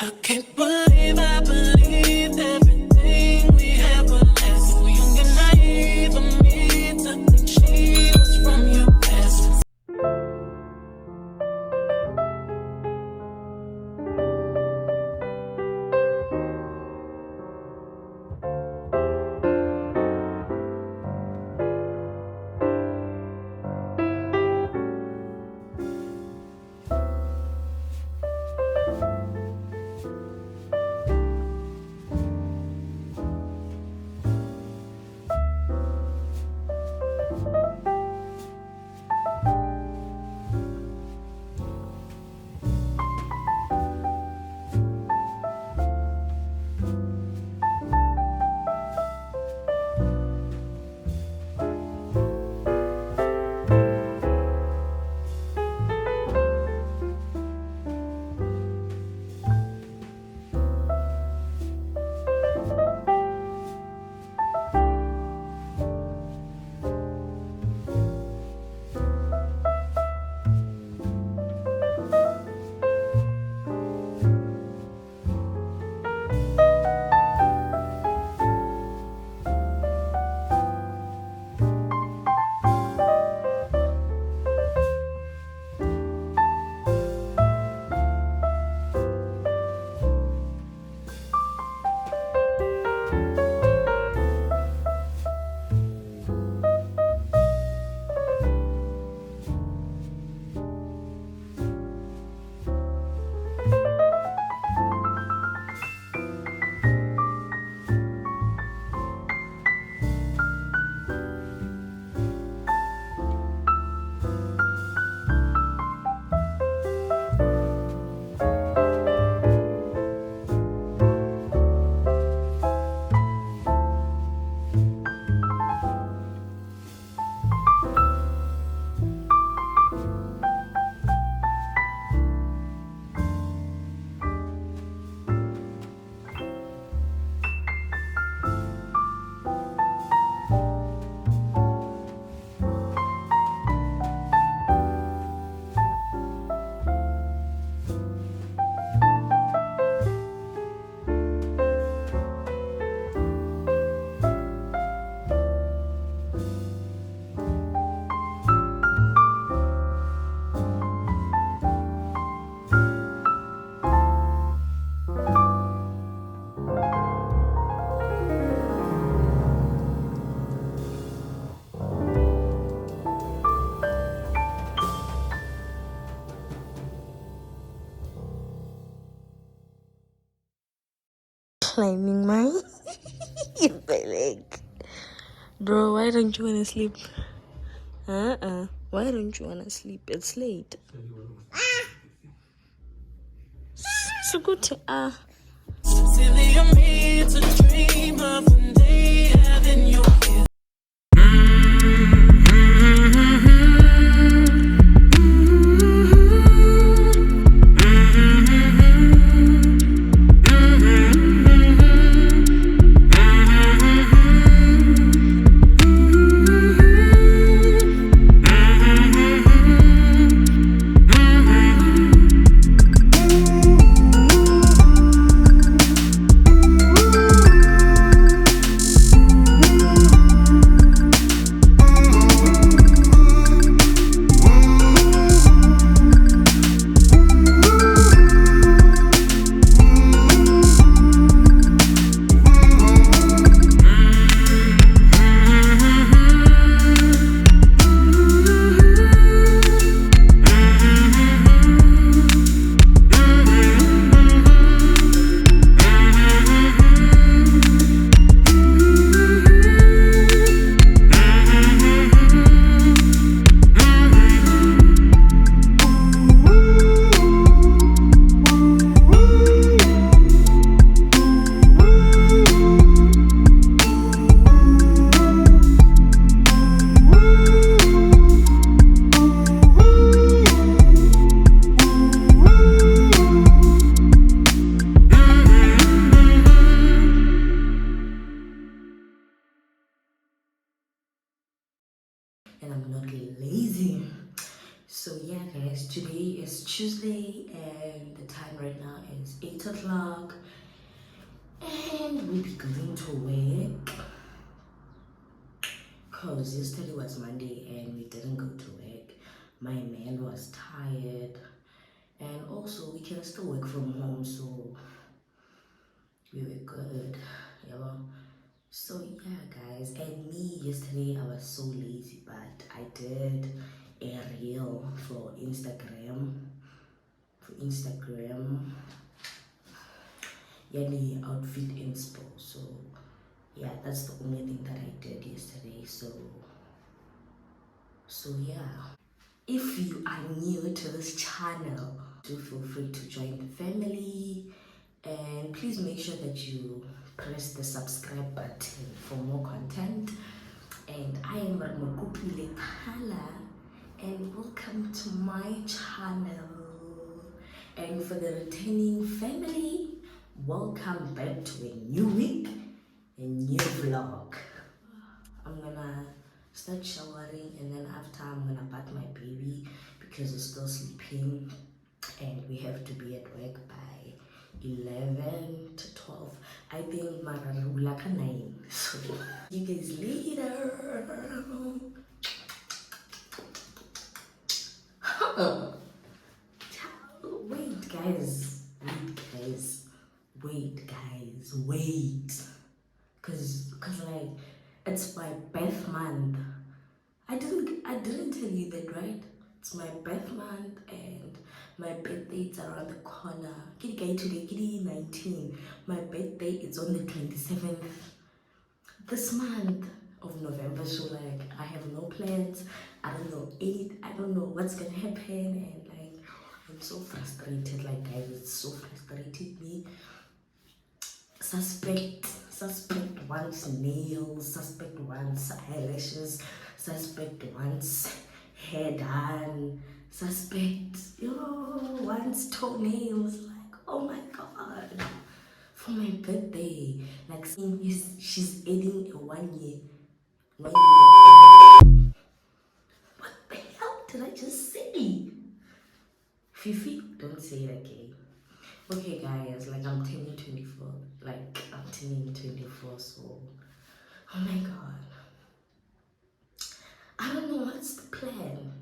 I can't believe I believed everything we had was last. So young and naive of me to think she was from your past. Climbing my leg. Bro, why don't you wanna sleep? Why don't you wanna sleep? It's late. So good to Silly of me to dream of one day having your kiss. and I'm not lazy. So yeah guys, today is Tuesday and the time right now is 8 o'clock and we'll be going to work because yesterday was Monday and we didn't go to work. My man was tired and also we can still work from home, so we were good, you know. So yeah guys, and me yesterday I was so lazy, but I did a reel for Instagram, yeah, the outfit inspo. So yeah, that's the only thing that I did yesterday. So yeah, if you are new to this channel, do feel free to join the family and please make sure that you press the subscribe button for more content. And I am Ramokupile Kala and welcome to my channel. And for the returning family, welcome back to a new week, a new vlog. I'm gonna start showering and then after I'm gonna bath my baby because he's still sleeping and we have to be at work by 11 to 12. I think Mararula ka 9. So you guys later. Wait, cause like it's my birth month. I didn't tell you that, right? It's my birth month and my birthday is around the corner. Today 19. My birthday is on the 27th this month of November. So like I have no plans. I don't know what's gonna happen, and like I'm so frustrated. Like guys, it's so frustrated me. Suspect wants nails, suspect wants eyelashes, suspect wants hair done, suspect wants toenails. Like, oh my god, for my birthday, like she's adding a 1 year. What the hell did I just say? Fifi, don't say it again. Okay guys, like I'm turning 24, so oh my god, I don't know what's the plan.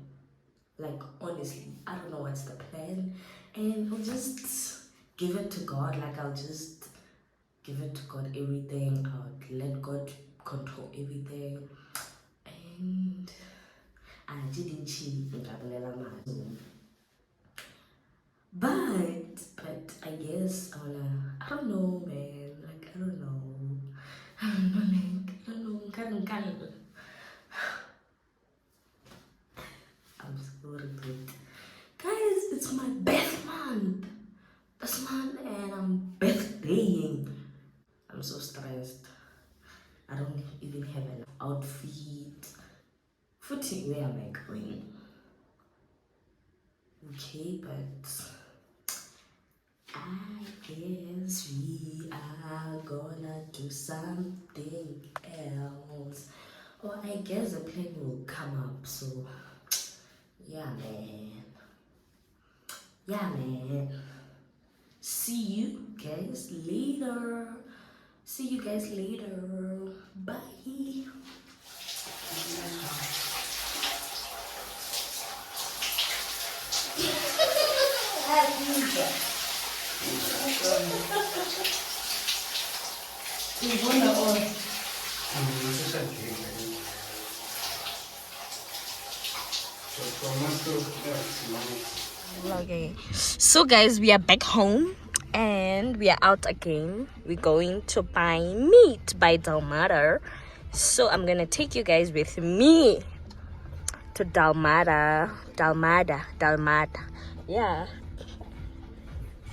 Like honestly, I don't know what's the plan, and I'll just give it to God. Like I'll just give it to God, everything. I'll let God control everything, and I didn't cheat. But I guess I don't know, man. Like I don't know. I'm sorry, but guys, it's my birth month this month and I'm birthdaying. I'm so stressed. I don't even have an outfit. Footing, where am I going? Okay, but I guess we are gonna do something else. Or I guess a plan will come up. So yeah man. See you guys later. Bye. Okay, so guys, we are back home and we are out again. We're going to buy meat by Dalmada. So I'm gonna take you guys with me to Dalmada. Yeah,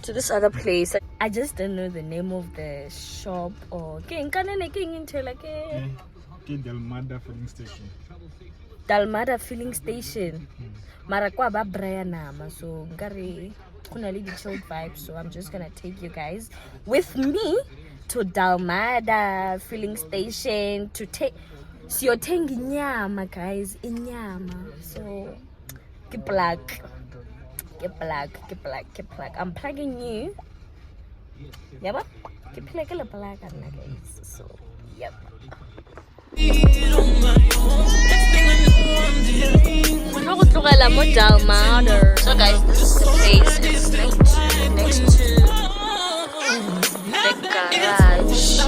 to this other place. I just don't know the name of the shop or Dalmada filling station. Dalmada filling station. Mara kwa ba Brian nama, so ngari kuna li chilled vibes. So I'm just gonna take you guys with me to Dalmada filling station to take siyotenga inyama guys, inyama. So keep black. Get plug. I'm plugging you. Yeah, but get plug guys. So, yep. So guys, this is the place. It's next to the garage.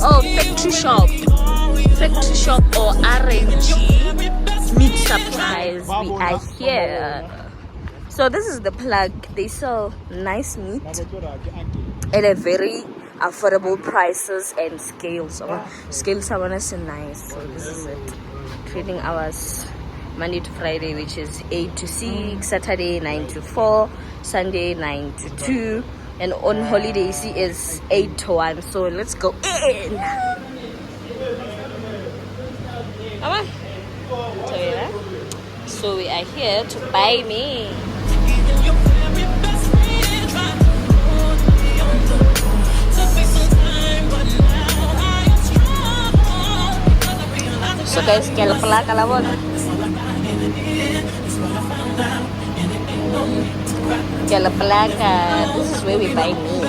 Oh, factory shop or RNG meat supplies. We are here. So this is the plug. They sell nice meat at a very affordable prices and scales. Scales are honestly nice. So this is it. Trading hours Monday to Friday, which is 8 to 6, Saturday 9 to 4, Sunday 9 to 2, and on holidays is 8 to 1. So let's go in. Come on. So we are here to buy meat. So guys, this is where we buy meat.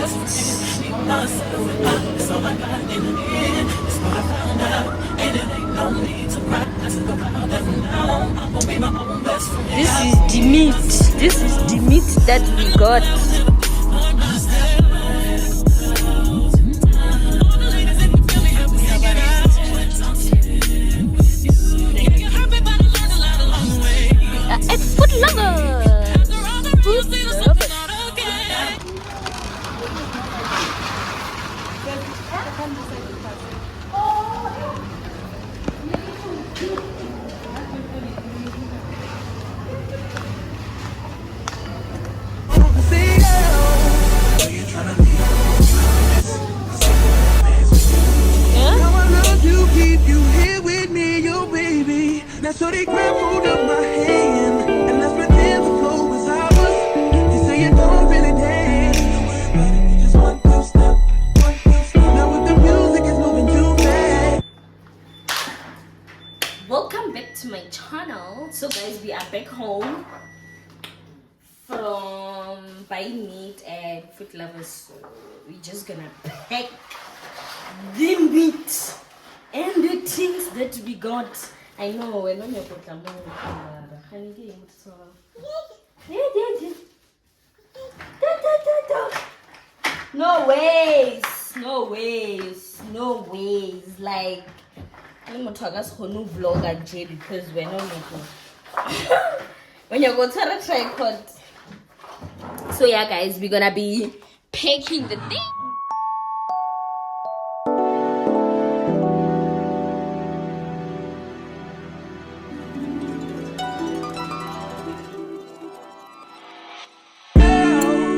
This is the meat. This is the meat that we got. At Food Lovers. Food Lovers. So they grab hold of my hand and let's pretend the flow is ours. They say you don't really dance. Just one, two step. Now with the music is moving too fast. Welcome back to my channel. So guys, we are back home from buying meat at Food Lovers. So we're just gonna pack the meat and the things that we got. I know when you're no ways. Like I'm not talking vlog at J because we're not making when you go to the tripod. So yeah guys, we're gonna be packing the thing.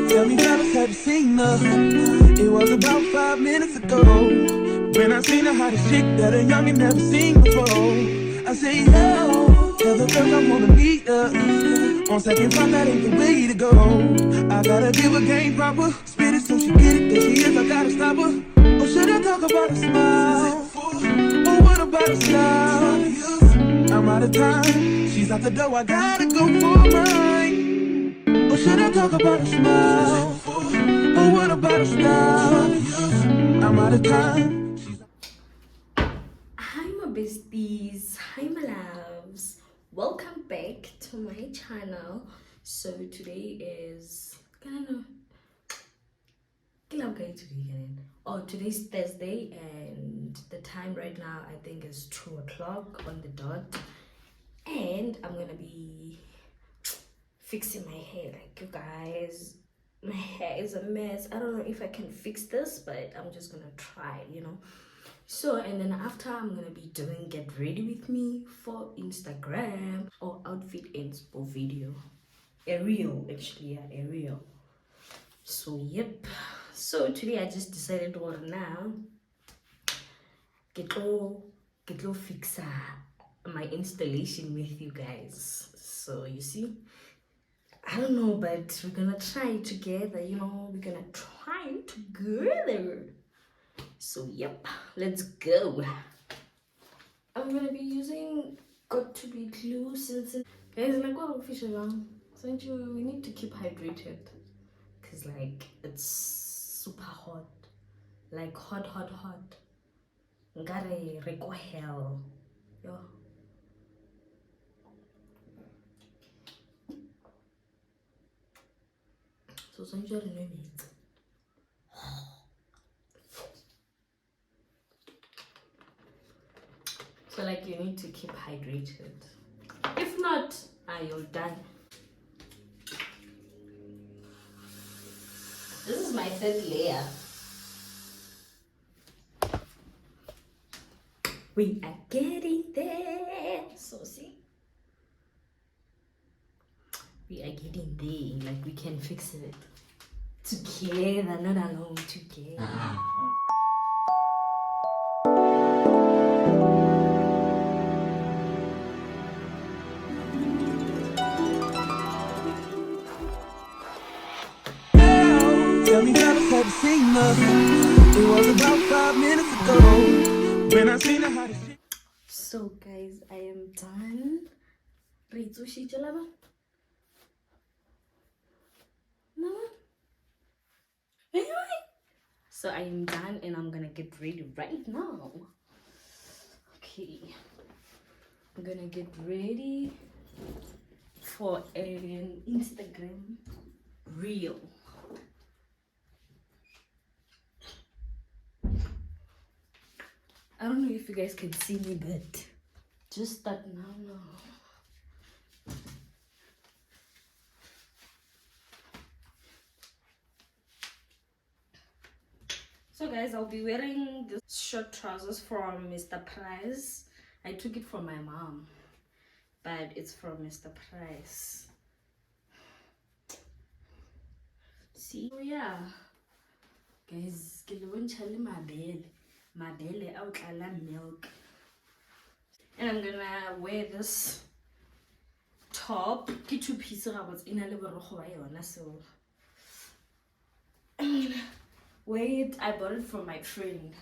Tell me how this had seen her. It was about 5 minutes ago when I seen her hottest chick that a youngin' never seen before. I say, yo, tell the girls I wanna meet her. On second thought, that ain't the way to go. I gotta give her game proper. Spit it so she get it. There she is, I gotta stop her. Or should I talk about a smile? Or what about a style? I'm out of time. She's out the door, I gotta go for mine. Or should I talk about a smile? Or what about a style? I'm out of time. Hi my besties, hi my loves, welcome back to my channel. So today is today's Thursday and the time right now I think is 2 o'clock on the dot, and I'm gonna be fixing my hair. Like, you guys, my hair is a mess. I don't know if I can fix this, but I'm just gonna try, So, and then after I'm gonna be doing get ready with me for Instagram or outfit inspo video, a reel actually, yeah, a reel. So yep, so today I just decided what now get fix my installation with you guys. So you see, I don't know, but we're gonna try together, we're gonna try together. So yep, let's go. I'm gonna be using got to be loose and guys, like what fish around. So we need to keep hydrated because like it's super hot, like hot. Ngare reko hell, yo. So so like you need to keep hydrated. If not, you'll die. This is my third layer. We are getting there. So see, we are getting there. Like we can fix it together, not alone. Together. Tell me, fellas, have you seen her? It was about 5 minutes ago when I seen her how to shit. So guys, I am done. No. So I am done and I'm gonna get ready right now. Okay. I'm gonna get ready for an Instagram reel. I don't know if you guys can see me, but just start now. So guys, I'll be wearing this short trousers from Mr. Price. I took it from my mom, but it's from Mr. Price. See? Oh yeah. Guys, my belly out milk. And I'm gonna wear this top. Get 2 pieces I was in a little so I'm gonna wear it. I bought it from my friend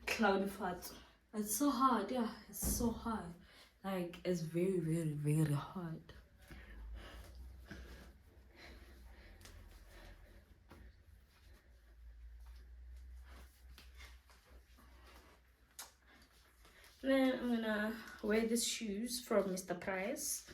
Cloudy Fat. It's so hard, yeah, it's so hard. Like it's very hard. Then I'm gonna wear these shoes from Mr. Price.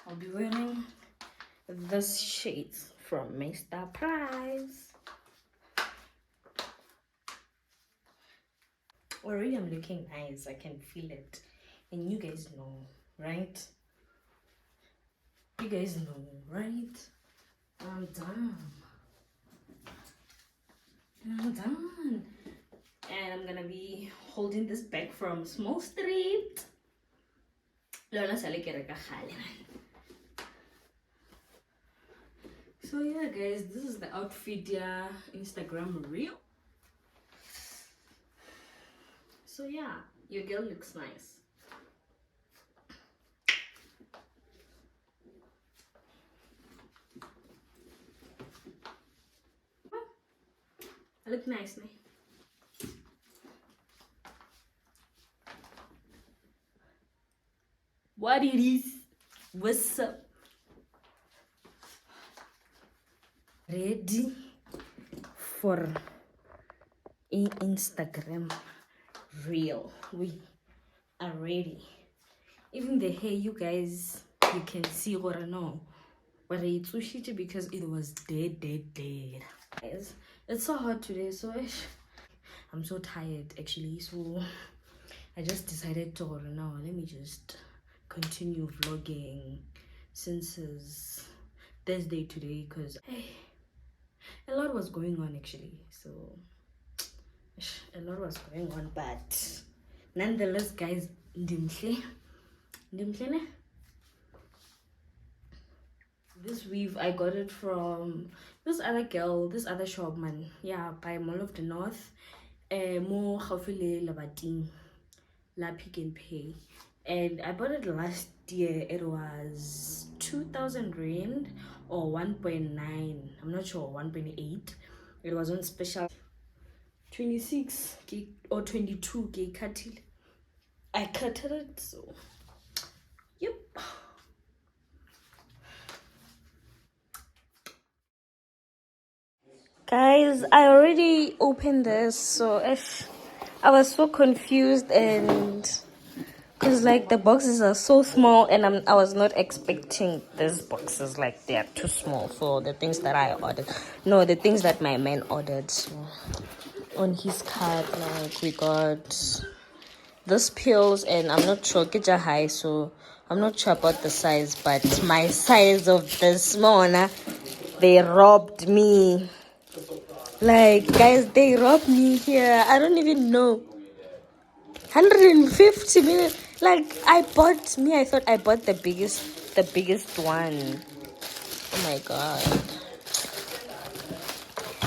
I'll be wearing this shades from Mr. Price. Already I'm looking nice, I can feel it. And you guys know, right? You guys know, right? I'm done. And I'm gonna be holding this bag from Small Street. So yeah guys, this is the outfit, yeah, Instagram reel. So yeah, your girl looks nice. I look nice now. What it is? What's up? Ready for an Instagram reel. We are ready. Even the hair, you guys, you can see what I know. But it's sushi because it was dead. Guys, it's so hot today, so I'm so tired actually. So I just decided to now let me just continue vlogging since it's Thursday today, because a lot was going on actually. So a lot was going on, but nonetheless guys, ndimhle. This weave I got it from this other girl, this other shop man, yeah, by Mall of the North, more Gaufile Labating, La Pick and Pay. And I bought it last year. It was 2,000 rand or 1.9. I'm not sure, 1.8. It was on special. 26k or 22k cut it. I cut it, so yep. Guys, I already opened this, so I was so confused, and because like the boxes are so small, and I was not expecting these boxes, like they are too small for the things that I ordered. No, the things that my man ordered. So on his card, like we got this pills, and I'm not sure get high, so I'm not sure about the size, but my size of this one, they robbed me. Like, guys, they robbed me here. I don't even know. 150 minutes. Like, I thought I bought the biggest one. Oh my god.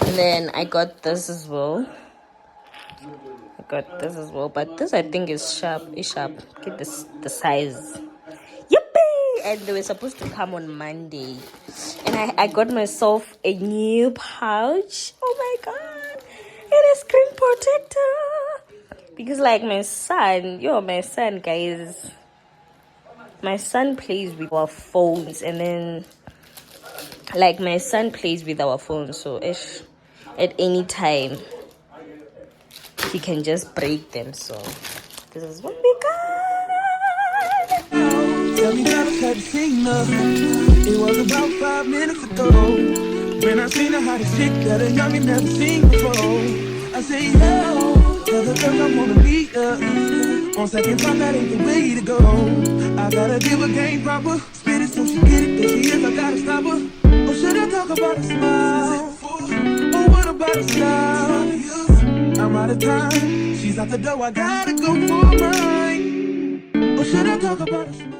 And then I got this as well. But this I think is sharp. Get this the size. Yippee! And they were supposed to come on Monday. And I got myself a new pouch. Oh my god. It is screen protector. Because like my son, guys. My son plays with our phones, and then like my son plays with our phones, so if at any time he can just break them. So this is what we got. Tell me that I had seen her. It was about 5 minutes ago when I seen her hottest chick that a youngin' never seen before. I say, yo, tell the girl I wanna meet her. On second thought, that ain't the way to go. I gotta give her game proper. Spit it so she get it. There she is, I gotta stop her. Or should I talk about a smile? Or what about a style? I'm out of time. She's out the door, I gotta go for mine. Or should I talk about a smile?